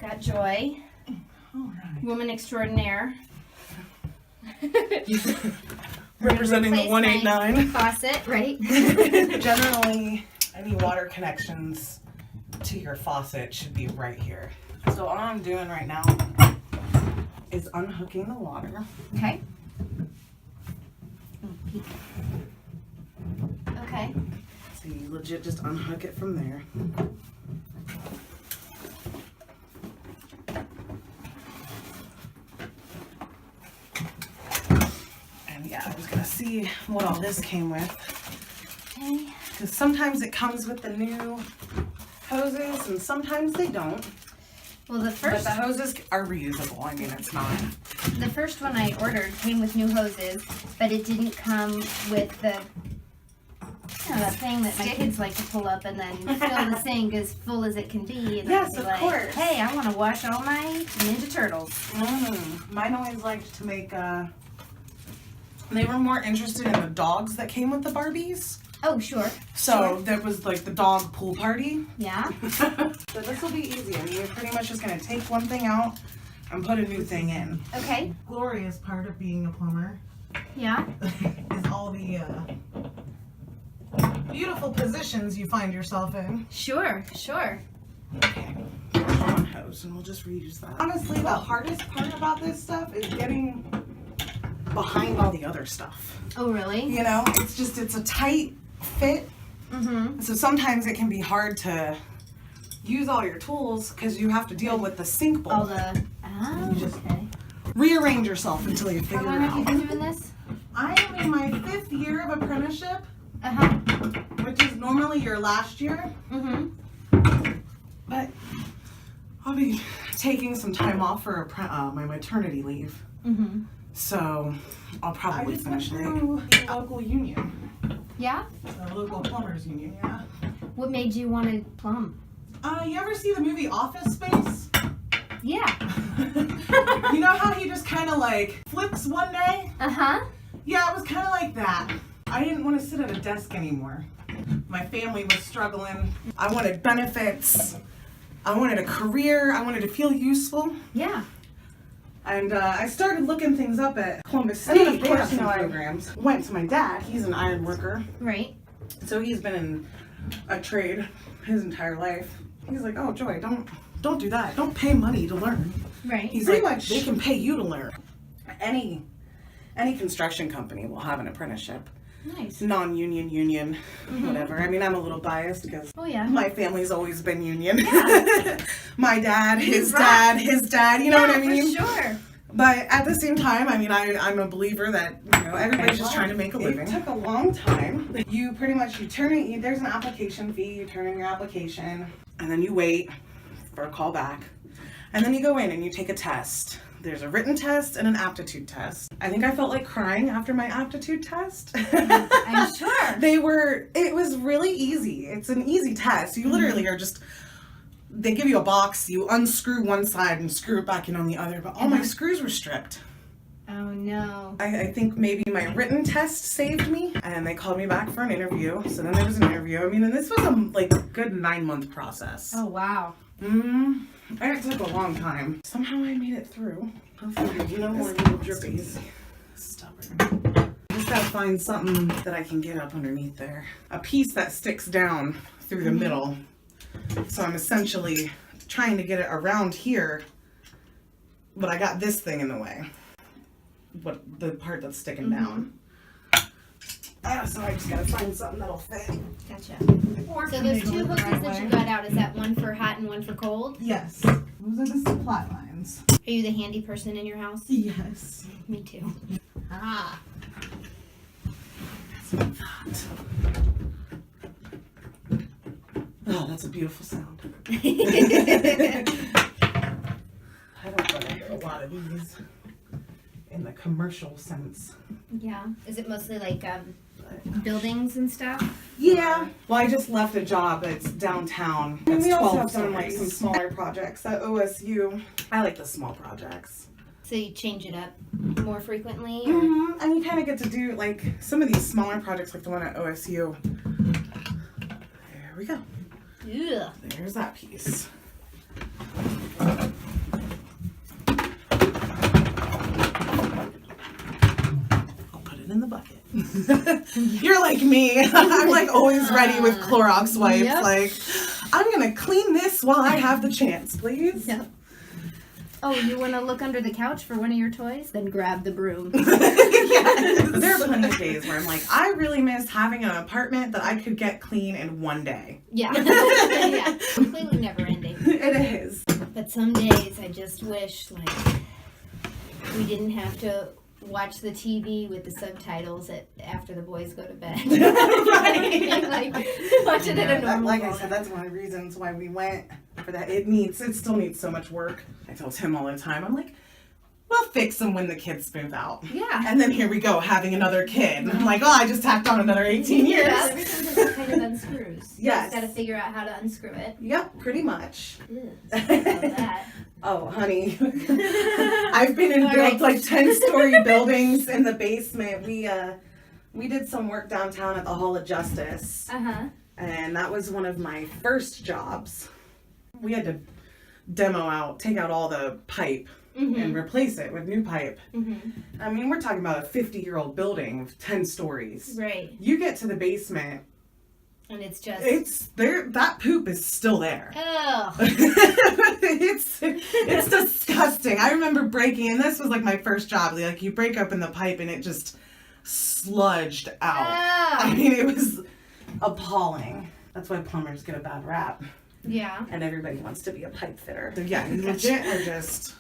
Got Joy, Alright. woman extraordinaire. Representing the Replace 189. my faucet, right? Generally, any water connections to your faucet should be right here. So all I'm doing right now is unhooking the water. Okay. Okay. So you legit just unhook it from there. And yeah, I was gonna see what all this came with. Okay. Because sometimes it comes with the new hoses and sometimes they don't. Well, the But first the hoses are reusable. I mean, it's not. the first one I ordered came with new hoses, but it didn't come with the that thing that my kids like to pull up and then fill the sink as full as it can be. And Yes, be of like, course. Hey, I want to wash all my Ninja Turtles. Mine always liked to make, they were more interested in the dogs that came with the Barbies. Oh, sure. So there was like the dog pool party. Yeah. So this will be easy. I mean, you're pretty much just going to take one thing out and put a new thing in. Okay. Glorious part of being a plumber Yeah. is all the beautiful positions you find yourself in. Sure. Sure. Okay. One hose, and we'll just reuse that. Honestly, the hardest part about this stuff is getting behind all the other stuff. Oh, really? You know, it's a tight fit. Mm-hmm. So sometimes it can be hard to use all your tools because you have to deal with the sink bowl. All the. Oh, okay. Rearrange yourself until you How figure long it have you out. been doing this? I am in my 5th year of apprenticeship, Uh-huh. which is normally your last year. Mm-hmm. But I'll be taking some time off for my maternity leave. Mm-hmm. So I'll I probably just went finish it. through the local union, Yeah? the local plumbers union, yeah. What made you want to plumb? You ever see the movie Office Space? Yeah. You know how he just kind of like flips one day? Uh-huh. Yeah, it was kind of like that. I didn't want to sit at a desk anymore. My family was struggling. I wanted benefits. I wanted a career. I wanted to feel useful. Yeah. And I started looking things up at Columbus And then, State. of They course, have some you know, I- programs. Went to my dad. He's an iron worker. Right. So he's been in a trade his entire life. He's like, oh, Joy, don't do that. Don't pay money to learn. Right. He's Pretty like, much. they can pay you to learn. Any construction company will have an apprenticeship. Nice. Non-union, union, whatever. I mean, I'm a little biased because Oh, yeah. my family's always been union. Yeah. My dad, his Right. dad, his dad, you know what I mean? For sure. But at the same time, I mean, I'm a believer that, you know, everybody's just trying to make a living. It took a long time. You pretty much, there's an application fee, you turn in your application, and then you wait for a call back. And then you go in and you take a test. There's a written test and an aptitude test. I think I felt like crying after my aptitude test. I'm sure. It was really easy. It's an easy test. You literally are just, they give you a box, you unscrew one side and screw it back in on the other, but all my screws were stripped. Oh, no. I think maybe my written test saved me, and they called me back for an interview. So then there was an interview. I mean, and this was a good 9-month process. Oh, wow. And it took a long time. Somehow I made it through. Hopefully, no more little drippies. Stubborn. Just gotta find something that I can get up underneath there. A piece that sticks down through the middle. So I'm essentially trying to get it around here, but I got this thing in the way. The part that's sticking down. So I just gotta find something that'll fit. Gotcha. Or So can those they do two it the hoses right that way? you got out, is that one for hot and one for cold? Yes. Those are the supply lines. Are you the handy person in your house? Yes. Me too. Ah. Oh, that's a beautiful sound. I don't run into a lot of these in the commercial sense. Yeah. Is it mostly like buildings and stuff? Yeah. Well, I just left a job that's downtown. And we also have done like some stories. smaller projects at OSU. I like the small projects. So you change it up more frequently? Or? Mm-hmm. And you kind of get to do like some of these smaller projects, like the one at OSU. There we go. Ugh. There's that piece. You're like me. I'm like always ready with Clorox wipes. Yep. Like, I'm gonna clean this while I have the chance, please. Yep. Oh, you want to look under the couch for one of your toys? Then grab the broom. Yes. There are plenty of days where I'm like, I really miss having an apartment that I could get clean in one day. Yeah. Yeah. Completely never ending. It is. But some days I just wish, like, we didn't have to watch the TV with the subtitles after the boys go to bed. Right. Like, watch it at a normal Like I moment. said, that's one of the reasons why we went for that. It still needs so much work. I tell Tim all the time, I'm like, we'll fix them when the kids move out. Yeah. And then here we go, having another kid. And I'm like, oh, I just tacked on another 18 years. Yeah, everything just kind of unscrews. You Yes. just got to figure out how to unscrew it. Yep, pretty much. Ugh, sorry about that. Oh, honey. I've been in All right. like 10-story buildings in the basement. We did some work downtown at the Hall of Justice. Uh-huh. And that was one of my first jobs. We had to take out all the pipe and replace it with new pipe. Mm-hmm. I mean, we're talking about a 50-year-old building of 10 stories. Right. You get to the basement, And it's just... it's there. That poop is still there. Oh. It's disgusting. I remember breaking, and this was like my first job. Like, you break open the pipe and it just sludged out. I mean, it was appalling. That's why plumbers get a bad rap. Yeah. And everybody wants to be a pipe fitter. So yeah, you legit are just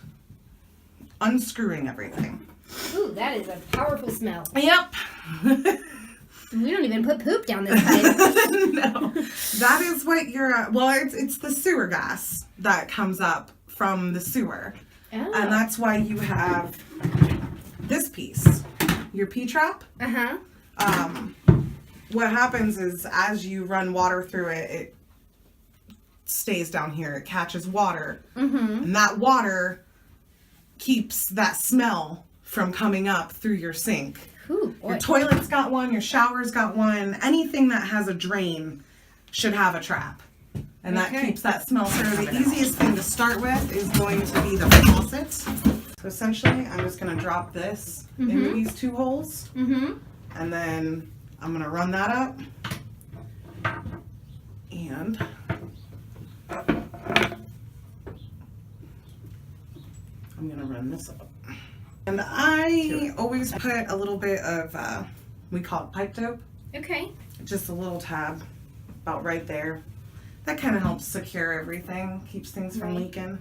unscrewing everything. Ooh, that is a powerful smell. Yep. We don't even put poop down this pipe. No. That is what you're, it's the sewer gas that comes up from the sewer. Oh. And that's why you have this piece, your P-trap. Uh-huh. What happens is as you run water through it, it stays down here. It catches water. Mm-hmm. And that water keeps that smell from coming up through your sink. Ooh, boy. Your toilet's got one, your shower's got one. Anything that has a drain should have a trap. And that Okay. keeps that smell. So the easiest thing to start with is going to be the faucet. So essentially, I'm just going to drop this into these two holes. Mm-hmm. And then I'm going to run that up. And I'm going to run this up. And I always put a little bit of, we call it pipe dope. Okay. Just a little tab about right there. That kind of helps secure everything, keeps things from Right. leaking.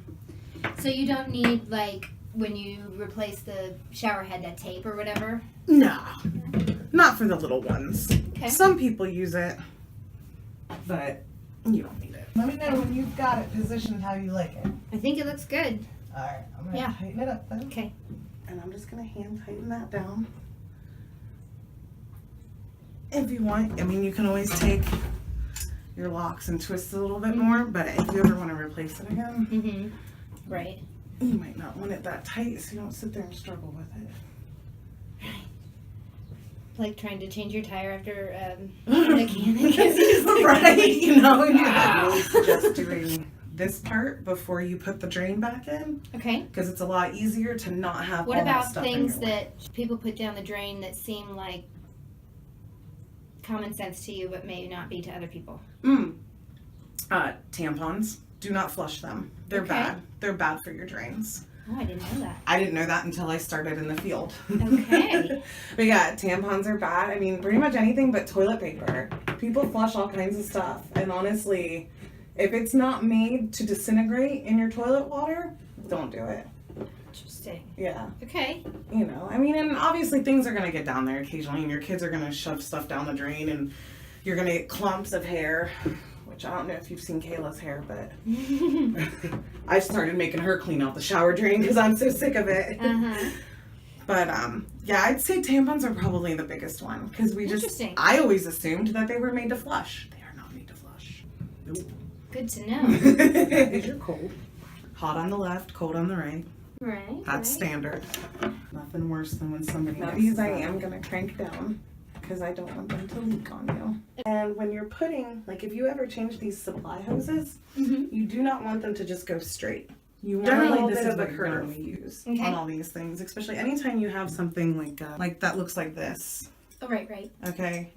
So you don't need, like, when you replace the shower head, that tape or whatever? No, not for the little ones. Okay. Some people use it, but you don't need it. Let me know when you've got it positioned how you like it. I think it looks good. All right, I'm going to Yeah. tighten it up then. Okay. And I'm just going to hand tighten that down. If you want, I mean, you can always take your locks and twist it a little bit more, but if you ever want to replace it again, Mm-hmm. Right. you might not want it that tight so you don't sit there and struggle with it. Like trying to change your tire after a mechanic. Right, you know, and I really suggest doing this part before you put the drain back in, Okay. because it's a lot easier to not have What all that about stuff things in your way. that people put down the drain that seem like common sense to you but may not be to other people? Tampons. Do not flush them. They're Okay. bad. They're bad for your drains. Oh, I didn't know that. I didn't know that until I started in the field. Okay. But yeah, tampons are bad. I mean, pretty much anything but toilet paper. People flush all kinds of stuff. And honestly, if it's not made to disintegrate in your toilet water, don't do it. Interesting. Yeah. Okay. You know, I mean, and obviously things are going to get down there occasionally, and your kids are going to shove stuff down the drain, and you're going to get clumps of hair, which I don't know if you've seen Kayla's hair, but I started making her clean out the shower drain because I'm so sick of it. Uh-huh. But yeah, I'd say tampons are probably the biggest one because Interesting. I always assumed that they were made to flush. They are not made to flush. Nope. Good to know. Because you're cold. Hot on the left, cold on the right. Right. That's right. standard. Nothing worse than when somebody. Now these I am gonna crank down because I don't want them to leak on you. And when you're putting, like, if you ever change these supply hoses, you do not want them to just go straight. You want a little bit of a curve we use Okay. on all these things, especially anytime you have something like that looks like this. Oh, right. Okay.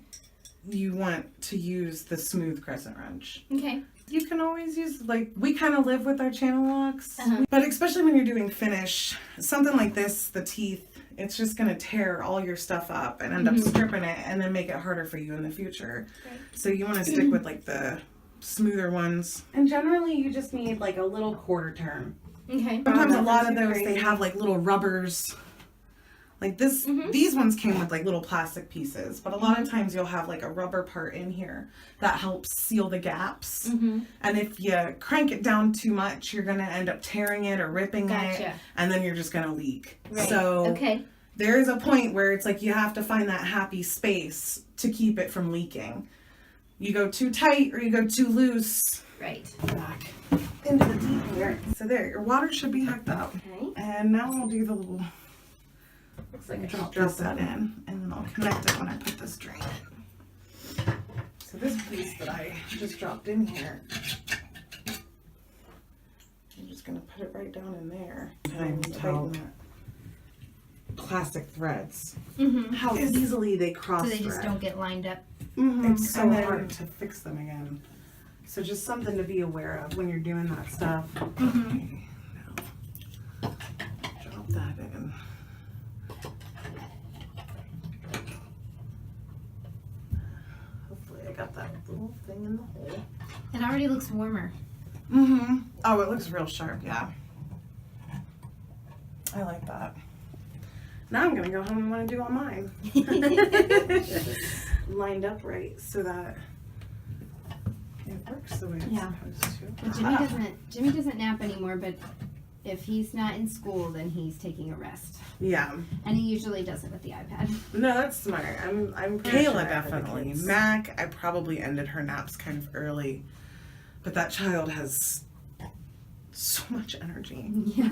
You want to use the smooth crescent wrench. Okay. You can always use, like, we kind of live with our channel locks. Uh-huh. But especially when you're doing finish, something like this, the teeth, it's just going to tear all your stuff up and end up stripping it and then make it harder for you in the future. Right. So you want to stick with, like, the smoother ones. And generally, you just need, like, a little quarter turn. Okay. Sometimes a lot of those, they have, like, little rubbers. Like this, these ones came with like little plastic pieces, but a lot of times you'll have like a rubber part in here that helps seal the gaps. And if you crank it down too much, you're going to end up tearing it or ripping it, and then you're just going to leak. Right. So there is a point where it's like you have to find that happy space to keep it from leaking. You go too tight or you go too loose. Right. Back into the deep here. So there, your water should be hooked up. Okay. And now I'll do the little... Looks like I drop that in, and then I'll connect it when I put this drain in. So this piece that I just dropped in here, I'm just going to put it right down in there and tighten that. Plastic threads. How easily they cross So they just don't get lined up. It's so hard to fix them again. So just something to be aware of when you're doing that stuff. Okay, now drop that in. Hopefully I got that little thing in the hole. It already looks warmer. Oh, it looks real sharp, yeah. I like that. Now I'm gonna go home and want to do all mine. Lined up right so that it works the way it's supposed to. Well, Jimmy doesn't nap anymore, but if he's not in school, then he's taking a rest. Yeah. And he usually does it with the iPad. No, that's smart. I'm pretty sure definitely. Mac, I probably ended her naps kind of early, but that child has so much energy. Yeah.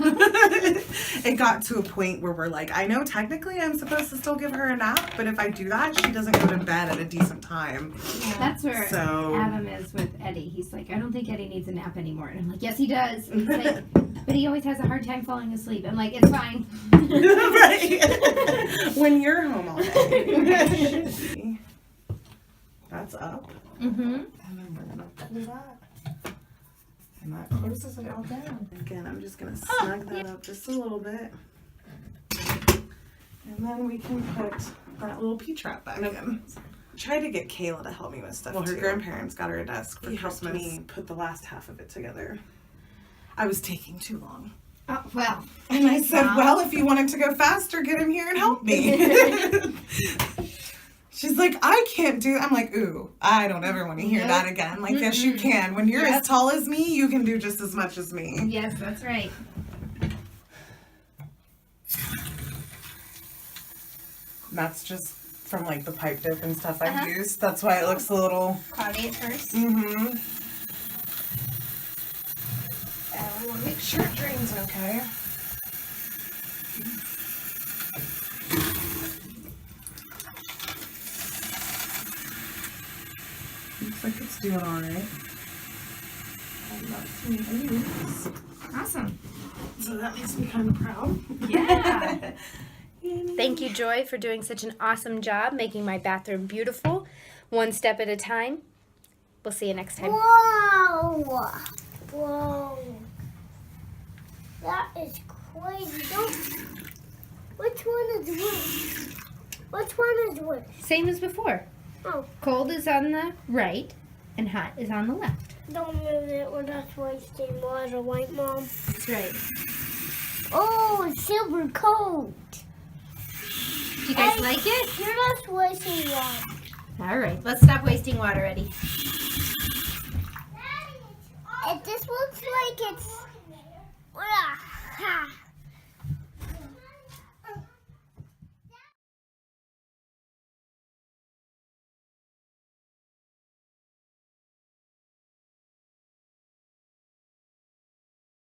It got to a point where we're like, I know technically I'm supposed to still give her a nap, but if I do that, she doesn't go to bed at a decent time. Yeah. That's where So- Adam is with Eddie. He's like, I don't think Eddie needs a nap anymore. And I'm like, yes, he does. And he's like, but he always has a hard time falling asleep. I'm like, it's fine. Right. When you're home all day. That's up. Mm-hmm. And then we're gonna pull that. And that closes it all down. Again, I'm just gonna snug that up just a little bit. And then we can put that little P-trap back in. Try to get Kayla to help me with stuff. Well, her grandparents got her a desk for Christmas. Me put the last half of it together. I was taking too long. Oh, well. And I said, well, if you wanted to go faster, get him here and help me. She's like, I can't do. I'm like, ooh, I don't ever want to hear that again. Like, yes, you can. When you're as tall as me, you can do just as much as me. Yes, that's right. That's just from like the pipe dip and stuff I've used. That's why it looks a little Cloudy at first. And we want to make sure it drains okay. Looks like it's doing all right. I'm not seeing any leaks. Awesome. So that makes me kind of proud. Yeah. Thank you, Joy, for doing such an awesome job making my bathroom beautiful, one step at a time. We'll see you next time. Whoa! Whoa! That is crazy. Which one is worse? Which one is worse? Same as before. Oh. Cold is on the right and hot is on the left. Don't move it. We're not wasting water, right, Mom? That's right. Oh, silver coat. Do you guys like it? You're not wasting water. All right. Let's stop wasting water, Eddie. This looks like it's...